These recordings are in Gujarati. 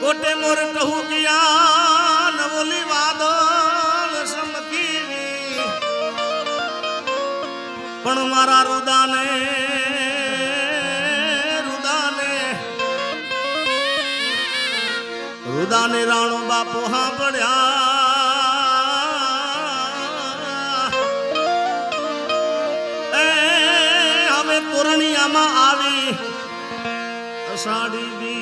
कोटे मोर कहू किया नवोली वादल समकीवी पण मारा रुदाने रुदाने राणो बापू हाँ पड़ा हमें तोरणिया में आवी अषाढ़ी बी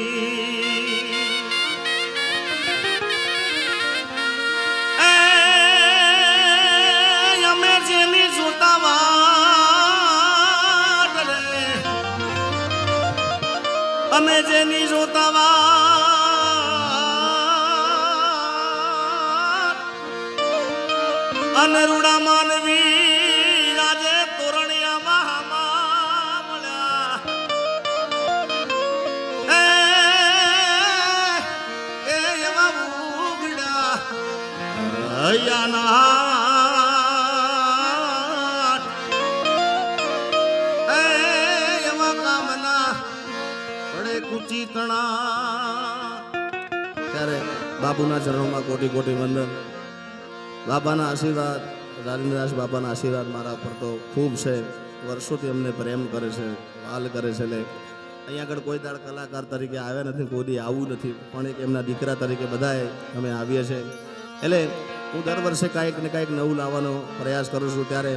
हमें जेनी जोता वाट रे हमें जेनी जोता अनरुड़ा मानवी राजे तोरणिया महामा મળ્યા એ એવા ઉગડા હૈયાના એ એવા કામના પડે કુચી તણા ત્યારે બાબુના ચરણોમાં કોટી કોટી વંદન બાબાના આશીર્વાદ રાજેન્દ્રદાસ બાબાના આશીર્વાદ મારા પર તો ખૂબ છે વર્ષોથી અમને પ્રેમ કરે છે વાલ કરે છે એટલે અહીંયા આગળ કોઈ દાડ કલાકાર તરીકે આવ્યા નથી કોઈ દી આવું નથી પણ એક એમના દીકરા તરીકે બધાએ અમે આવીએ છીએ એટલે હું દર વર્ષે કાંઈક ને કાંઈક નવું લાવવાનો પ્રયાસ કરું છું ત્યારે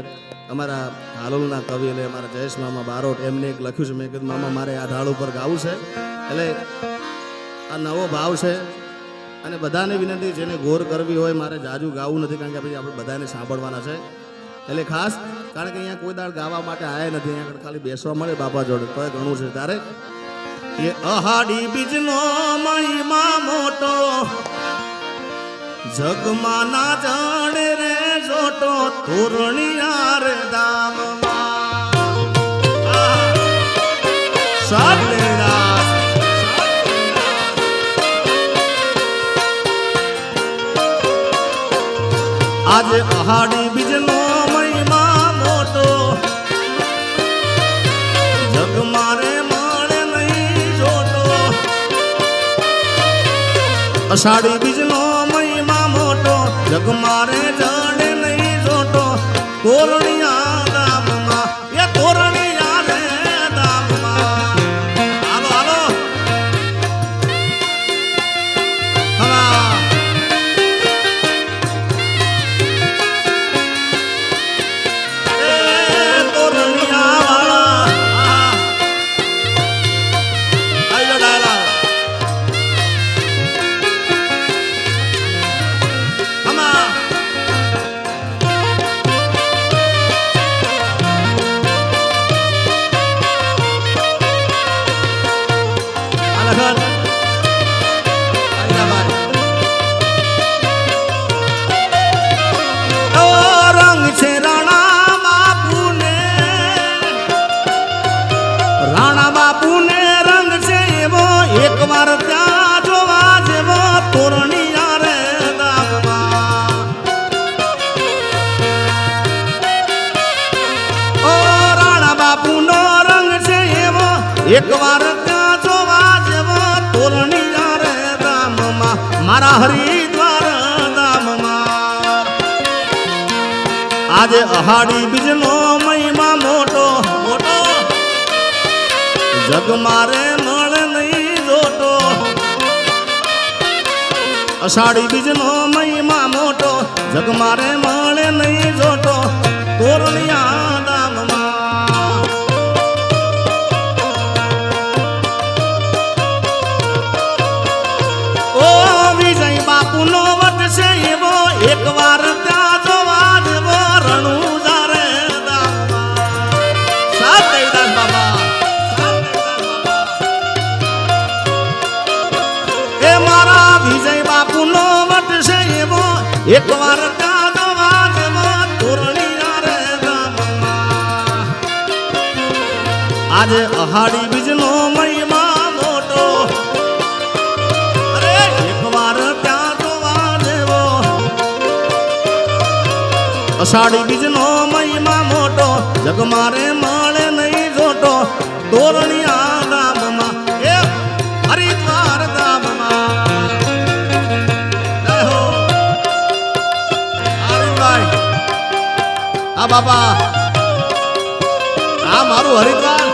અમારા હાલોલના કવિ એટલે અમારા જયેશ મામા બારોટ એમને એક લખ્યું છે મેં કીધું મામા મારે આ ઢાળ ઉપર ગાવું છે એટલે આ નવો ભાવ છે અને બધાને વિનંતી જેને ગોર કરવી હોય મારે જાજુ ગાવું નથી કારણ કે પછી આપણે બધાને સાંભળવાના છે એટલે ખાસ કારણ કે અહીંયા કોઈ દાડ ગાવા માટે આવ્યા નથી અહીંયા આગળ ખાલી બેસવા મળે બાપા જોડે તો ઘણું છે તારે એ અહાડી બીજનો મહિમા મોટો જગમાં ના જાણે રે જોટો તોરણિયા રે દામમાં સાધેરા आज अहाड़ी बिजनो महिमा मोटो जग मारे मारे नहीं जोटो अषाढ़ी बिजनो महिमा मोटो जग मारे जाने नहीं जोटो तोरणिया दाममा ये तोरणिया रे दाममा हालो हालो हाँ एक बार त्या जोवा जेवो तोरणिया रे दाममा मारा हरिद्वार दाममा आज अहाड़ी बीजनो महिमा मोटो मोटो जग मारे मळे नहीं जोटो अषाढ़ी बीजनो महिमा मोटो जग मारे मळे नहीं जोटो तोरणिया दाममा बापूनो वट से एवो एक बार त्या जोवा जेवो रणुजा रे दाममा सातेदास बाबा ए मारा विजय बापूनो वट से एवो एक बार त्या जोवा जेवो तोरणिया रे दाममा आज अहाड़ी बीजनो महिमा मोटो अरे एक बार अषाढ़ी बीजनो महिमा मोटो जग मारे माळे नहीं जोटो तोरणिया दाममा ए हरिद्वार दाममा બાપા આ મારું હરિદ્વાર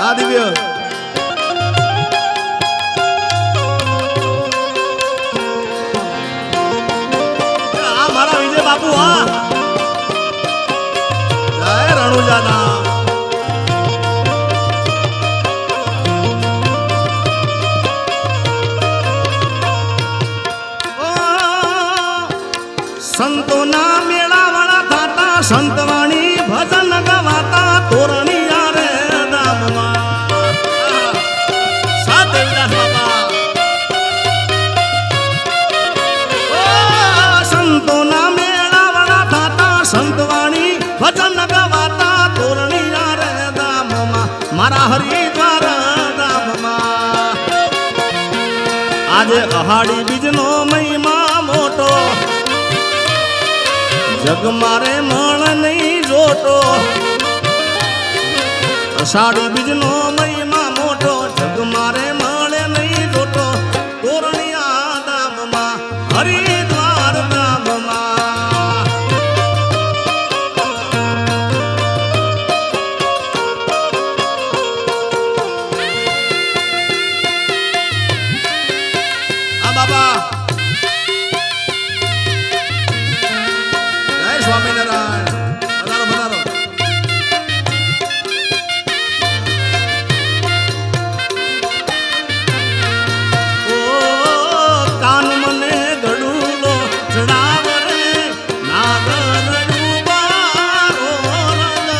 આ દિવ્ય આ મારા વિજય બાપુ હા જય રણુજાના સંતોના મેળાવાળા થાતા સંતવાણી ભજન ગવાતા તોરણિયા રે ધામમાં સાદેવદાસ બાપા સંતોના મેળાવાળા થાતા સંતવાણી ભજન ગવાતા તોરણિયા રે ધામમાં મારા હરિદ્વાર ધામમાં આજે અહાડી બીજનો મહિમા મોટો જગ મારે મણ નહીં જોટો અષાઢી બીજનો મહિમા મોટો જગ મારે મળે નહીં જોટો તોરણિયા ધામમાં હરિદ્વાર ધામમાં આ બાબા સ્વામિનારાયણ પધારો પધારો ઓ કાન મને ગડુલો ચડાવ રે નાગર ડુબારો રંગ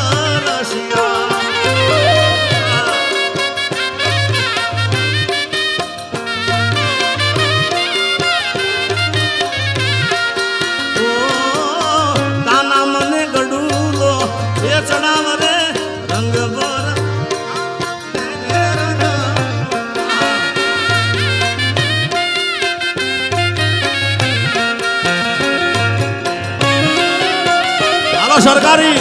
રસિયા ચડાવ રે રંગ બોર હાલો સરકારી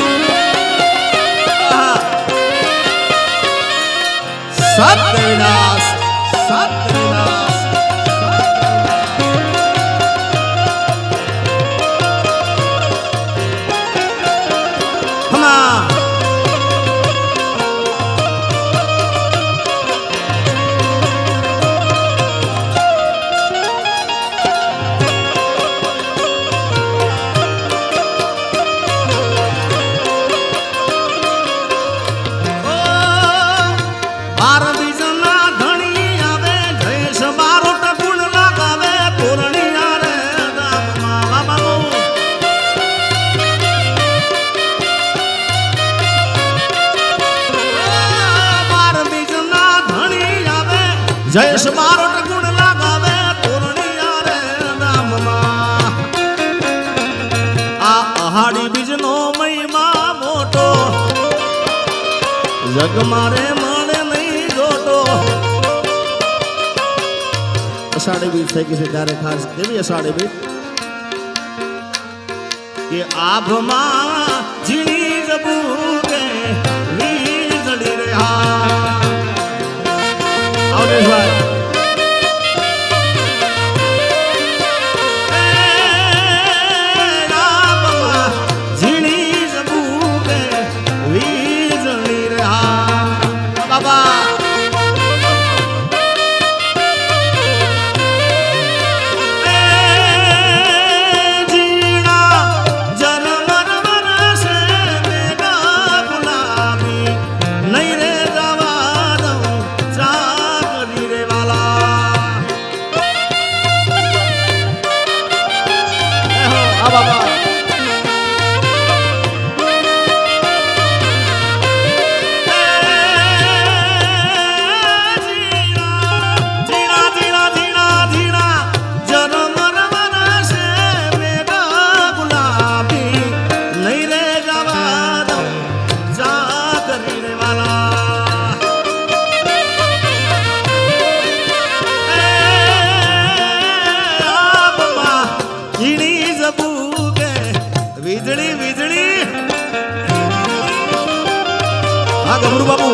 સત્યવિનાશ સત્યવિનાશ જયેશ બારોટ ગુણ લાગાવે તોરણિયા રે ધામમાં આ અહાડી બીજનો મહિમા મોટો જગ મારે મળે નહીં જોટો અષાઢી બીજ થઈ ગઈ છે ત્યારે ખાસ કેવી અષાઢી બીજ કે આભમાં ઝીણી જબૂકે વીજળી રે હા ઝીણી જબૂકે વીજળી રે હા બાબા ગમરૂ બાપુ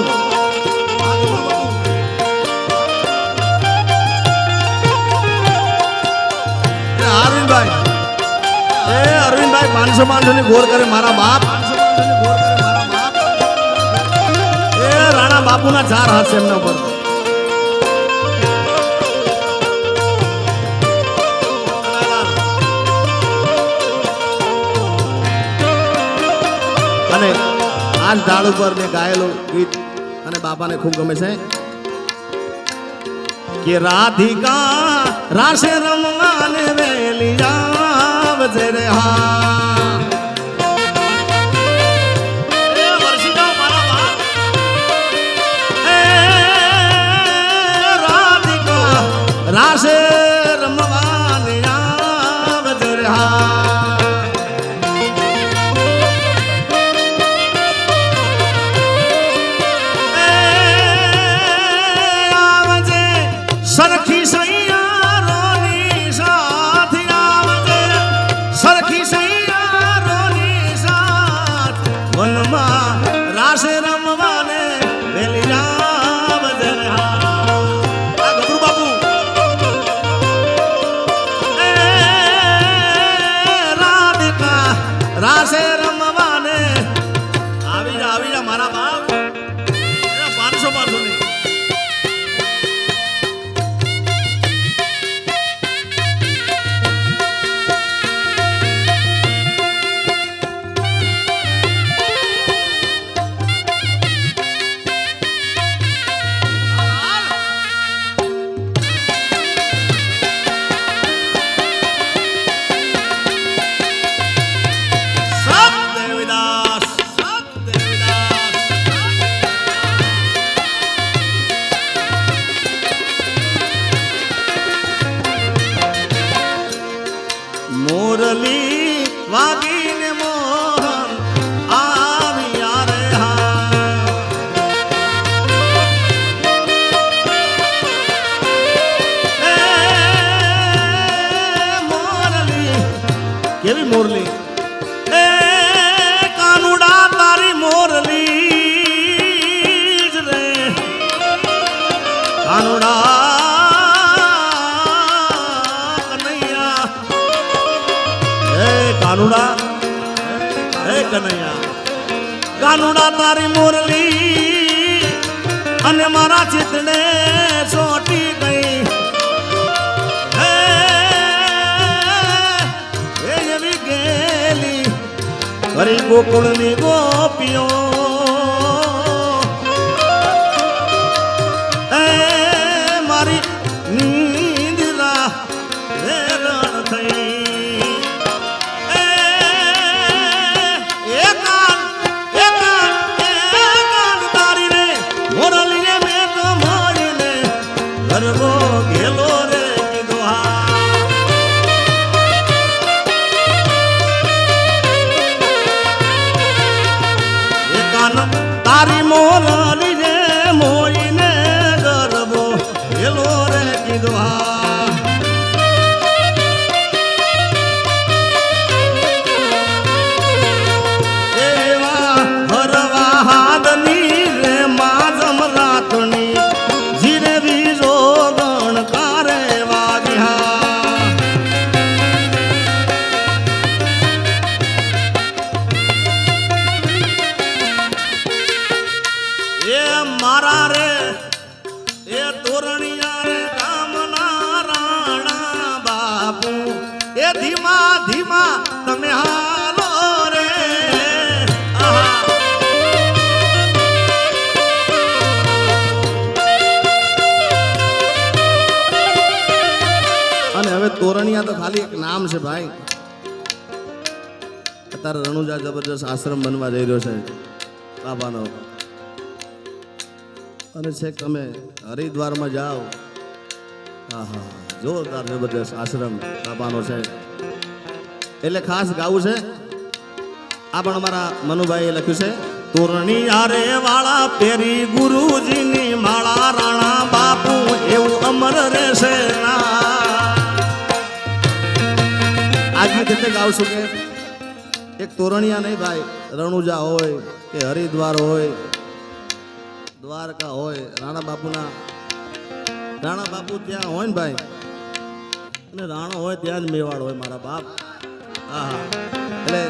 500 ઘોર કરે મારા બાપ. એ રાણા બાપુના 4 હાથ છે એમના ઉપર. અને આ ઢાળ ઉપર મેં ગાયેલું ગીત અને બાપાને ખૂબ ગમે છે કે રાધિકા રાસે રમવાને વેલી આવજે રે હા. એ વર્ષી જાઓ મારા બાપ. એ રાધિકા રાસે રમવાને આવજે રે હા. સરખી સૈયારોની સાથ આવજે, સરખી સૈયારોની સાથ વનમાં રાસે રમવાને વેલી આવજે રે હા. આ ગભરુ બાપુ. એ રાધિકા રાસે રમવાને આવી જા મારા બાપ. 500 નહીં. મોરલી વાગીને મોહન આવ્યા રે હા. એ મોરલી કેવી મોરલી. એ કાનુડા તારી મોરલી જ રે કાનુડા. કાનુડા હે કનૈયા કાનુડા તારી મોરલી અને મારા ચિત્તને ચોટી ગઈ. હે એવી ગેલી હરી ગોકુળની ગોપીઓ. એ મારી નીંદરા હેરણ થઈ. ગરબો ગેલો રે કીધો હા. એ કાન તારી મોરલી રે મોઈને ગરબો ગેલો રે કીધો હા. એવા હરવા હાદની રે માજમ રાતની જીરે બીજો ગણકારે વાગ્યા. એ મારા રે એ તોરણિયા રે ગામના રાણા બાપુ. એ ધીમા ધીમા તમે હાલો રે. અને હવે તોરણિયા તો ખાલી એક નામ છે ભાઈ. અત્યારે રણુજા જબરજસ્ત આશ્રમ બનવા જઈ રહ્યો છે બાબાનો. અને છે તમે હરિદ્વારમાં જાઓ. હા હા જોરદાર જબરજસ્ત આશ્રમ બાબાનો છે. એટલે ખાસ ગાવું છે. આ પણ અમારા મનુભાઈએ લખ્યું છે. તોરણિયા રે વાળા પેરી ગુરુજીની માળા રાણા બાપુ એવું અમર રહેશે ના. આજની રીતે ગાઉં છું કે એક તોરણિયા નહીં ભાઈ, રણુજા હોય કે હરિદ્વાર હોય, દ્વારકા હોય, રાણા બાપુ ત્યાં હોય ને ભાઈ, અને રાણો હોય ત્યાં જ મેવાડ હોય મારા બાપ. હા એટલે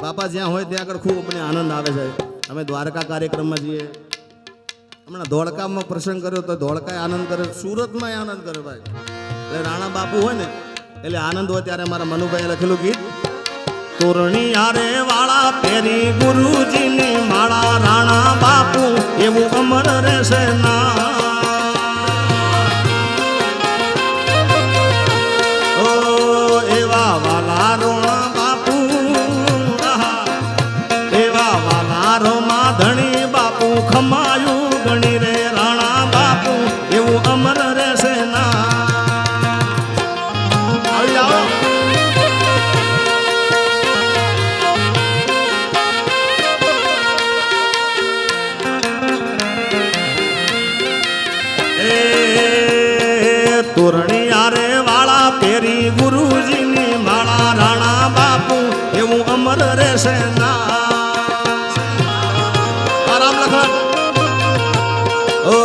બાપા જ્યાં હોય ત્યાં આગળ ખૂબ અમને આનંદ આવે છે. અમે દ્વારકા કાર્યક્રમમાં જઈએ, હમણાં ધોળકામાં પ્રસંગ કર્યો તો ધોળકાએ આનંદ કર્યો, સુરતમાં આનંદ કર્યો ભાઈ. એટલે રાણા બાપુ હોય ને એટલે આનંદ હોય ત્યારે મારા મનુભાઈએ લખેલું ગીત, તોરણી આરે વાળા પેરી ગુરુજીની માળા, રાણા બાપુ એવું અમર રહેશે ના. ઓ એવા વાલા રોણા બાપુ, એવા વાલા રોમા ધણી બાપુ, ખમાયું ગણી રે રાણા બાપુ એવું અમર રહેશે ના. આવી જાઓ. તોરણી આરે વાળા પેરી ગુરુજીની માળા, રાણા બાપુ એવું અમર રહેશે ના. રામ લખન ઓ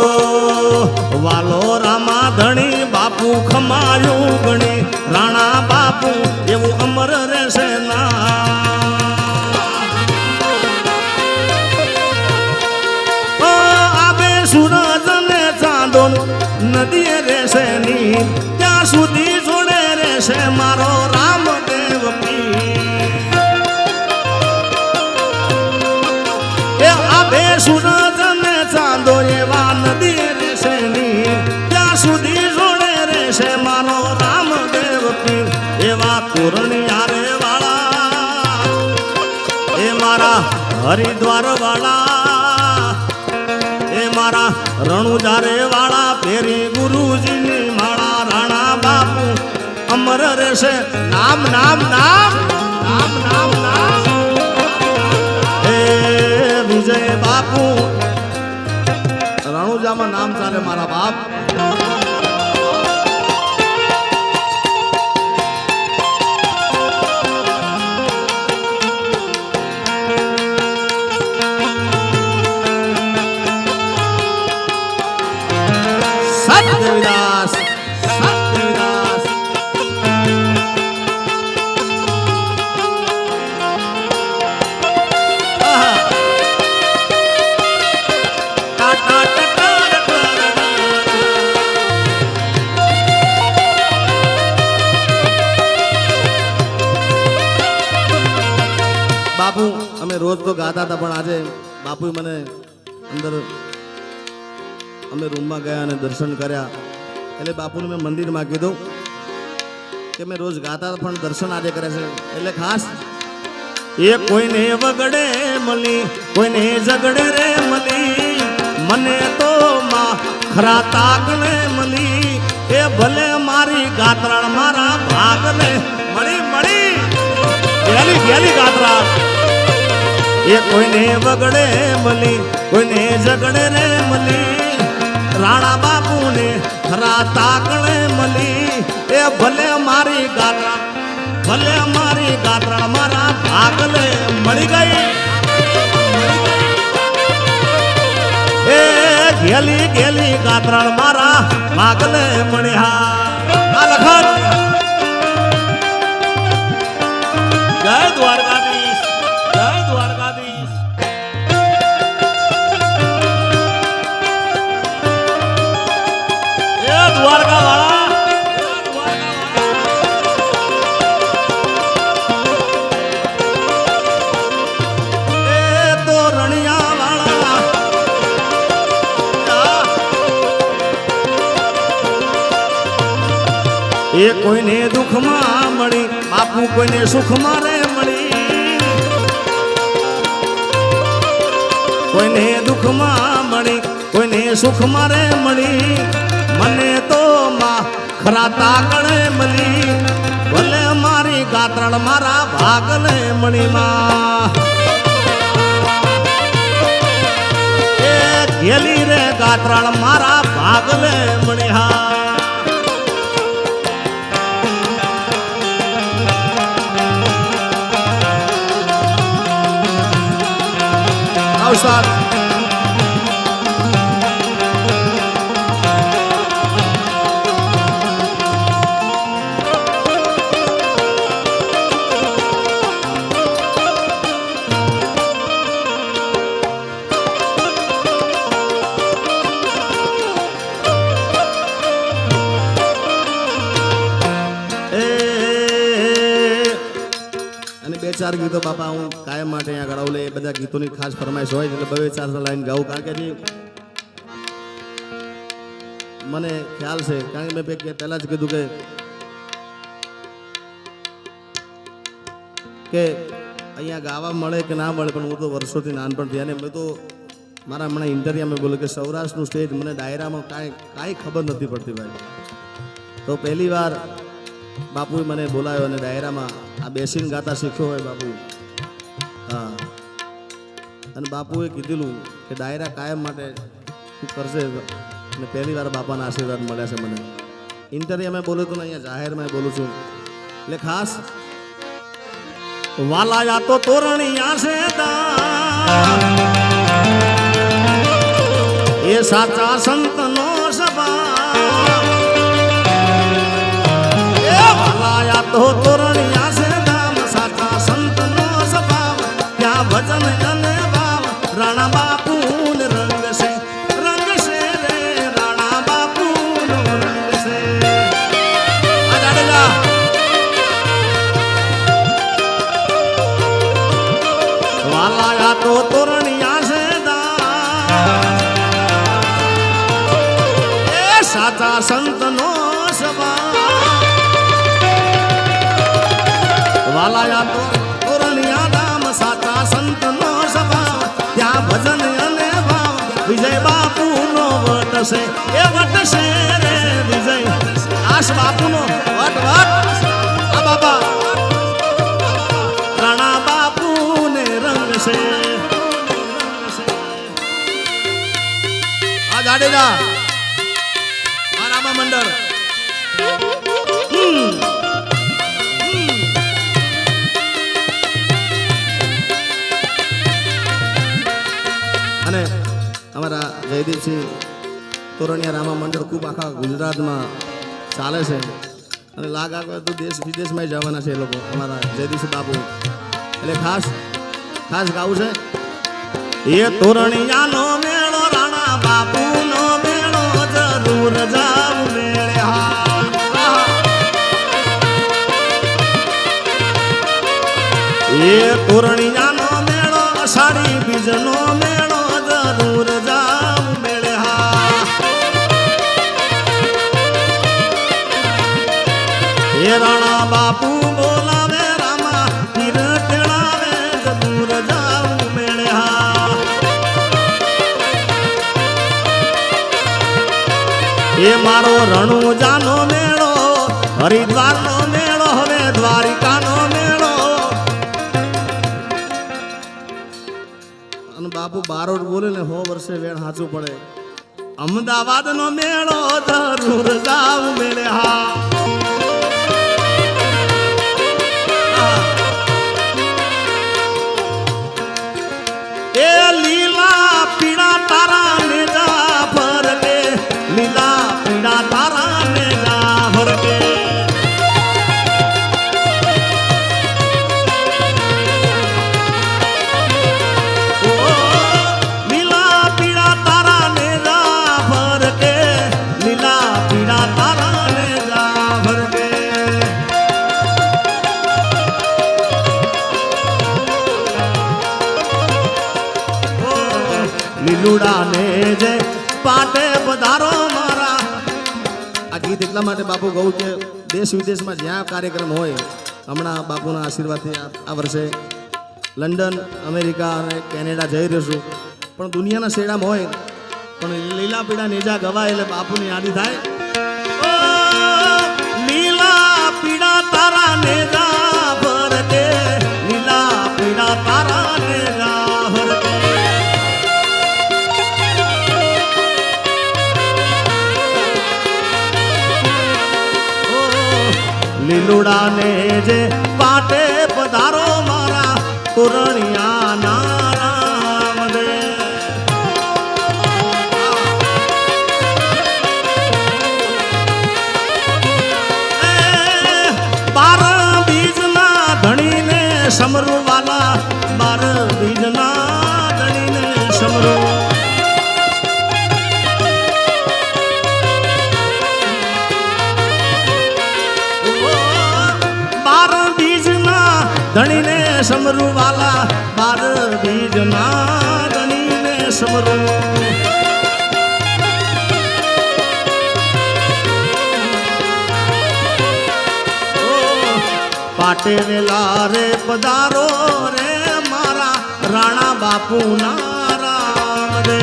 વાલો રામા ધણી બાપુ, ખમાયું ગણી રાણા બાપુ એવું અમર રહેશે ના. આબે સૂરજ ને ચાંદો નદીએ રહેશે ની, ત્યાં સુધી જોડે રહેશે મારો રામદેવ પીર. એ આબે સૂરજ ને ચાંદો એવા નદીએ રહેશે ની, ત્યાં સુધી જોડે રહેશે મારો રામદેવ પીર. એવા તોરણિયારે વાળા, એ મારા હરિદ્વાર વાળા, એ મારા રણુજારે વાળા પેરી ગુરુજીની માળા, રાણા બાપુ અમર રહેશે નામ નામ નામ નામ નામ નામ. હે વિજય બાપુ રણુજામાં નામ ચાલે મારા બાપ. સત્યવિદાસ સત્યવિદાસ બાપુ અમે રોજ તો ગાતા હતા, પણ આજે બાપુ મને અંદર અમે રૂમમાં ગયા અને દર્શન કર્યા, એટલે બાપુને મેં મંદિરમાં કીધું કે મેં રોજ ગાતા પણ દર્શન આજે કરે છે. એટલે ખાસ એ કોઈને વગડે મળી, કોઈને ઝગડે રે મળી, મને તો માં ખરા તાકને મળી. એ ભલે મારી ગાત્રાળ મારા ભાગને મળી મળી ગેલી ગેલી ગાત્રાળ. એ કોઈને વગડે મળી, કોઈને ઝગડે રે મળી, રાણા બાપુ ને ખરા તાકણે મળી. એ ભલે મારી ગાત્રા, ભલે મારી ગાત્રા મારા ભાગલે મળી ગઈ. એ ઘેલી ઘેલી ગાત્રા મારા ભાગલે મળ્યા. આ લખન જય દ્વારકાધીશ, જય દ્વારકાધીશ. દ્વારકા વાળા, એ તો રણિયા વાળા, એ કોઈને દુઃખમાં મળી બાપુ, કોઈને સુખમાં રે મળી, કોઈને દુઃખમાં મળી, કોઈને સુખમાં રે મળી. મને તો માં ખરા તાકણે મળી, ભલે મારી ગાત્રણ મારા ભાગલે મળી. માં એ ઘેલી રે ગાત્રણ મારા ભાગલે મળી. હા અવસાદ ચાર ગીતો બાપા હું કાયમ માટે અહીંયા ગળાવું લે એ બધા ગીતોની ખાસ ફરમાઈશ હોય એટલે બે ચાર લાઈન ગાવું કારણ કે જે મને ખ્યાલ છે કારણ કે મેં પહેલા જ કીધું કે અહીંયા ગાવા મળે કે ના મળે પણ હું તો વર્ષોથી નાનપણથી અને મેં તો મારા હમણાં ઇન્ટરવ્યુમાં બોલ્યું કે સૌરાષ્ટ્રનું સ્ટેજ મને ડાયરામાં કાંઈ ખબર નથી પડતી ભાઈ. તો પહેલી વાર બાપુએ મને બોલાવ્યો અને ડાયરામાં આ બેસીને ગાતા શીખ્યો હોય બાપુ. હા, અને બાપુએ કીધેલું કે ડાયરા કાયમ માટે તું કરશે અને પહેલી વાર બાપાના આશીર્વાદ મળ્યા છે મને. ઇન્ટરવ્યુમાં બોલ્યો તો ને અહીંયા જાહેરમાં બોલું છું એટલે ખાસ વાલાયા તો તોરણિયા છે એ સાચા સંતનો સભા એ વાલાયા તો તોરણિયા છે દામ સાચા સંતનો સ્વભાવ ત્યાં ભજન અને ભાવ રાણા બાપુ રંગ છે રે રાણા બાપુ રંગ છે. આ જાડેજા વાલાયા તો તોરણિયા છે એ સાચા સંતનો સ્વભાવ વાલાયા તો તોરણિયા ધામ સાચા સંતનો સ્વભાવ ત્યાં ભજન અને ભાવ વિજય બાપુનો વટ છે એ વટ છે રે વિજય આશ બાપુનો વટ આ બાપા રાણા બાપુને રંગ છે. આ જાડેજા આ રામા મંડળ અને અમારા જયદીપસિંહ તોરણિયા રામા મંડળ ખૂબ આખા ગુજરાતમાં ચાલે છે અને લાગ આગળ તો દેશ વિદેશમાં જવાના છે એ લોકો અમારા જયદીપસિંહ બાપુ. એટલે ખાસ ગાવું છે એ તોરણિયાનો મેળો રાણા બાપુનો મેળો જરૂર જાવ મેળે. એ તોરણિયાનો મેળો અષાઢી બીજનો મેળો જરૂર જાવ મેળે. એ રાણા બાપુ બોલાવે રામા તીર તેડાવે જરૂર જાવ મેળે. એ મારો રણુજાનો મેળો હરિદ્વારનો મેળો હવે દ્વારિકાનો મેળો અને બાપુ બારોટ બોલે ને 100 વર્ષે વેણ સાચું પડે. અમદાવાદનો મેળો જરૂર જાવ મેળે. એ લીલા પીળા તારા ને જા ફરકે લીલા પીળા તારા ને જા ફરકે. લીલા પીળા તારા ને જા ફરકે લીલા પીળા તારા ને જા ફરકે. લીલુડા ને જે પાટે પધારો મારા. આ ગીત એટલા માટે બાપુ કહું કે દેશ વિદેશમાં જ્યાં કાર્યક્રમ હોય હમણાં બાપુના આશીર્વાદથી આ વર્ષે લંડન અમેરિકા અને કેનેડા જઈ રહ્યો છું પણ દુનિયાના શેડામાં હોય પણ લીલા પીળા નેજા ગવાય એટલે બાપુની યાદી થાય. લીલા પીળા તારા નેજા ભરકે લીલા પીળા તારા નેજા ભરકે. લીલુડા ને જે પાટે પધારો મારા તોરણિયા ના રામ દે. બાર બીજના ધણીને સમરુ વાલા 12 બીજના ધણીને સમરુ. બીજના ડમરુ વાલા 12 બીજના ગણીને સમરું પાટે વેલા રે પધારો રે મારા રાણા બાપુ ના રામ રે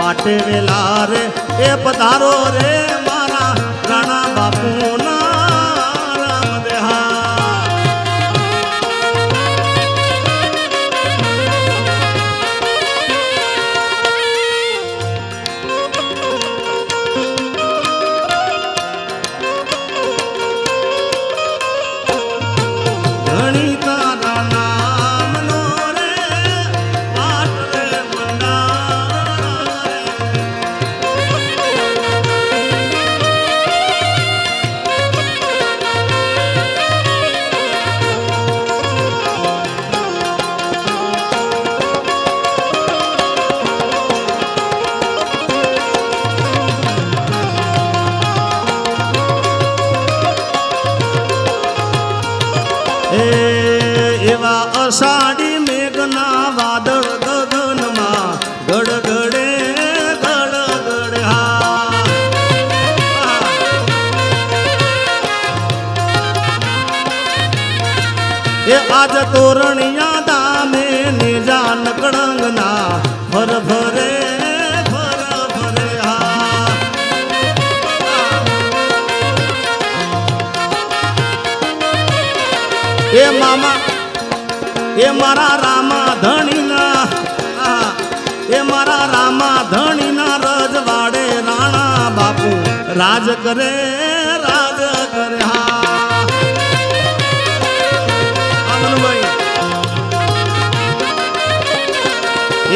પાટે વેલા રે એ પધારો રે મારા રાણા બાપુ ના રામ દેહા ધણી તારા નામનો રે પાટ રે મંડા એવા અષાઢી મેઘના વાદળ ગગનમાં ગડગડે ગડગડે હા એ આજ તોરણિયા દામે નિજાન કળંગના ફર ફરે ફર ફરે હા એ મામા એ મારા રામા ધણીના એ મારા રામા ધણીના રજવાડે રાણા બાપુ રાજ કરે હા આનંદભાઈ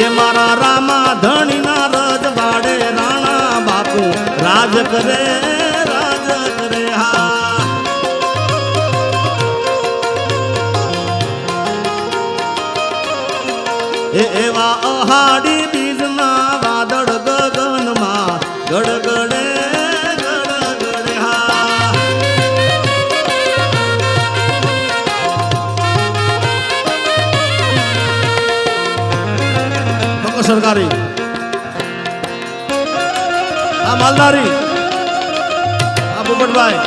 એ મારા રામા ધણીના રજવાડે રાણા બાપુ રાજ કરે હા એવા અહાડી બીજના વાદળ ગગનમાં ગડગડે ગડગડે હા સરકારી આ માલધારી આ પોપટભાઈ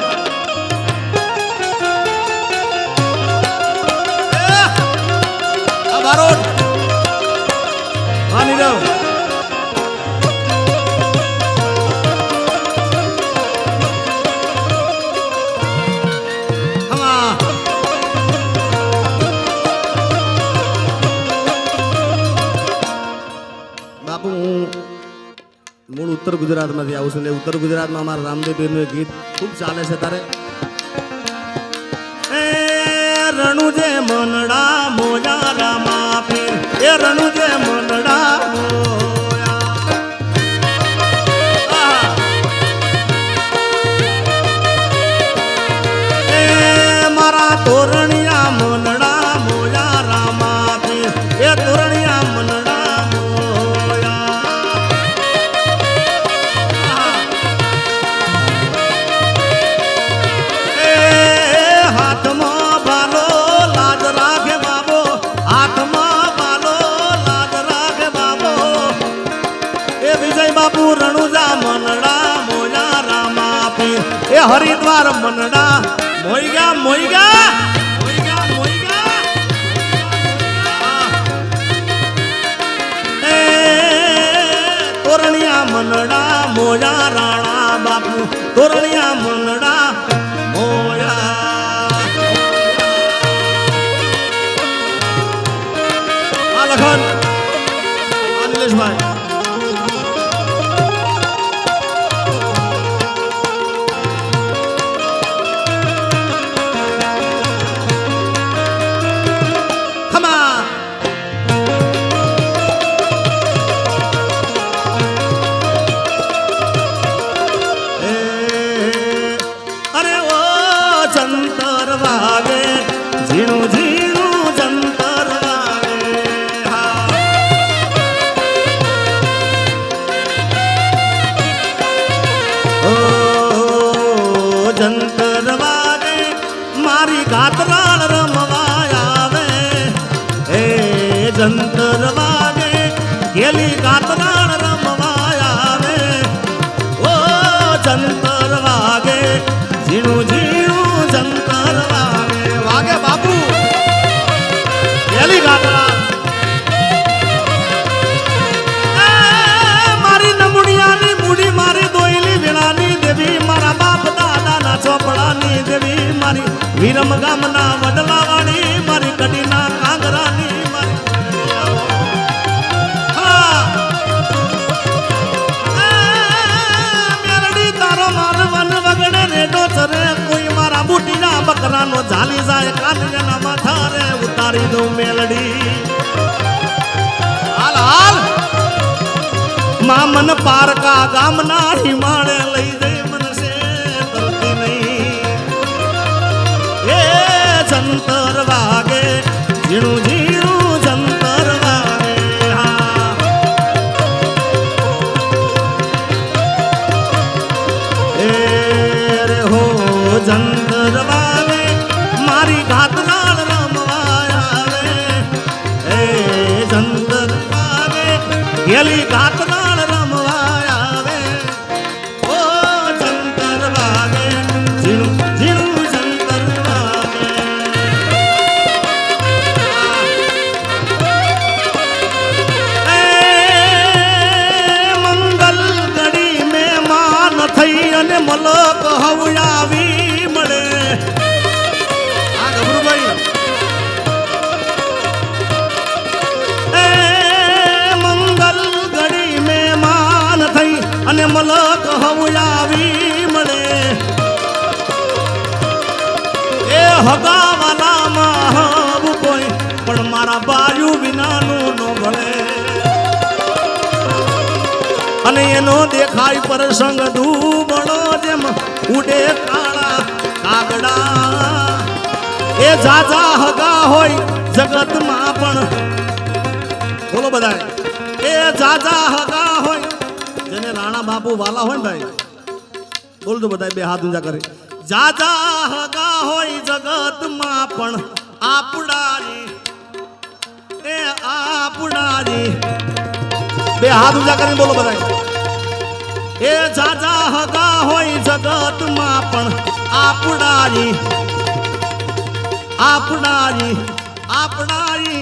આ બારોટ આની જાઓ બાપુ હું મૂળ ઉત્તર ગુજરાતમાંથી આવું છું એટલે ઉત્તર ગુજરાતમાં અમારા રામદેવનું એક ગીત ખૂબ ચાલે છે તારે રણુજે મનડા મોજા રામા પીર એ રણુજે મનડા મારા તોરણિયા મનડા મોજા રામા પીર એ તોરણિયા મનડા હાથમાં બાલો લાજ રાખે બાબો હાથમાં બાલો લાજ રાખે બાબો એ વિજય બાપુ રણુજા મનડા મોજા રામા પીર એ હરિદ્વાર મનડા મોઈગા મોઈગા મોઈગા મોઈગા એ તોરણિયા મનડા મોજા રાણા બાપુ તોરણિયા મનડા મોયા લખન અનિલેશભાઈ જંતર વાગે મારી ગાતરાળ રમવા આવે એ જંતર વાગે ગેલી ગાતરાળ રમવા આવે ઓ જંતર વાગે ઝીણું ઝીણું જંતર વાગે વાગે બાપુ ગેલી ગાતરાળ મારી નમુડિયાની મૂડી મારી દોયલી વીણાની દેવી મારા બાપ દાદાના ચોપડાની દેવી મારી વીરમ ગામના વડલાવાળી મારી કડીના કાંગરાની મારી મેરડી તારો માર વન વગડે ને ડોચરે કોઈ મારા બુટીના બકરાનો ઝાલી જાય કાનના માથા રે ઉતારી દઉં મેલડી હાલ હાલ મામન પારકા ગામના હિમાળે લઈ જઈ મનસે તરતી નહીં એ જંતર વાગે ઝીણું ઝીણું જંતર વાગે હા એ રે હો જંતર વાગે મારી ઘાતરાળ રમવા આવે એ જંતર વાગે ગેલી ઘાતરાળ રમવા આવે ઓ જંતર વાગે ઝીણું ઝીણું જંતર વાગે એ મંગલ ગડી મહેમાન થઈ અને મલક હવડાવી મળે આ ગભરુભાઈ અને મલક હવડાવી મળે એ હગાવાલામાં હવ કોઈ પણ મારા બાયુ વિનાનું નો ભળે અને એનો દેખાય પ્રસંગ દૂબળો જેમ ઉડે કાળા કાગડા એ જાજા હગા હોય જગતમાં પણ બોલો બધા એ જાજા હગા હોય જેને રાણા બાપુ વાલા હોય ને ભાઈ બોલજો બધા બે હાથ ઊંચા કરે જાજા હગા હોય જગતમાં પણ આપડાની એ આપડાની બે હાથ ઊંચા કરીને બોલો બધા એ જાજા હગા હોય જગતમાં પણ આપડાની આપડાની આપડાની